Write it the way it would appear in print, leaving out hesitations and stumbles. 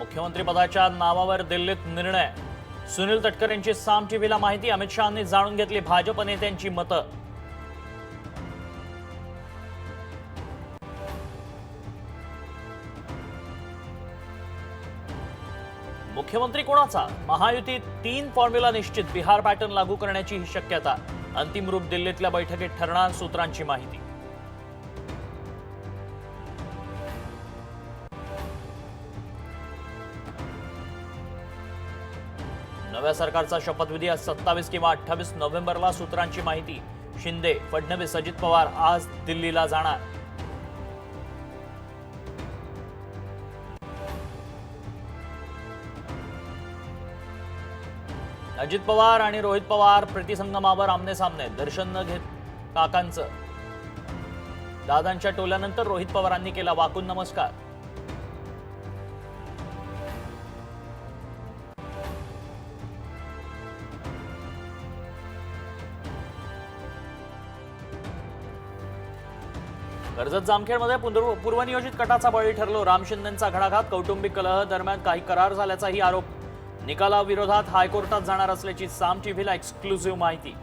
मुख्यमंत्रीपदाच्या नावावर दिल्लीत निर्णय। सुनील तटकर यांची साम टीव्हीला माहिती। अमित शहांनी जाणून घेतली भाजप नेत्यांची मतं। मुख्यमंत्री कोणाचा? महायुतीत 3 फॉर्म्युला निश्चित। बिहार पॅटर्न लागू करण्याची ही शक्यता। अंतिम रूप दिल्लीतल्या बैठकीत ठरणार, सूत्रांची माहिती। नव्या सरकारचा शपथविधी आज 27 किंवा 28 नोव्हेंबरला, सूत्रांची माहिती। शिंदे, फडणवीस, अजित पवार आज दिल्लीला जाणार। अजित पवार आणि रोहित पवार प्रतिसंगमावर आमने-सामने। दर्शन न घेत काकांचं। दादांच्या टोल्यानंतर रोहित पवारांनी केला वाकून नमस्कार। कर्जत जामखेडमध्ये पूर्वनियोजित कटाचा बळी ठरलो। राम शिंदेंचा घणाघात। कौटुंबिक कलह दरम्यान काही करार झाल्याचाही आरोप। निकालाविरोधात हायकोर्टात जाणार असल्याची साम टीव्हीला एक्सक्लुझिव्ह माहिती।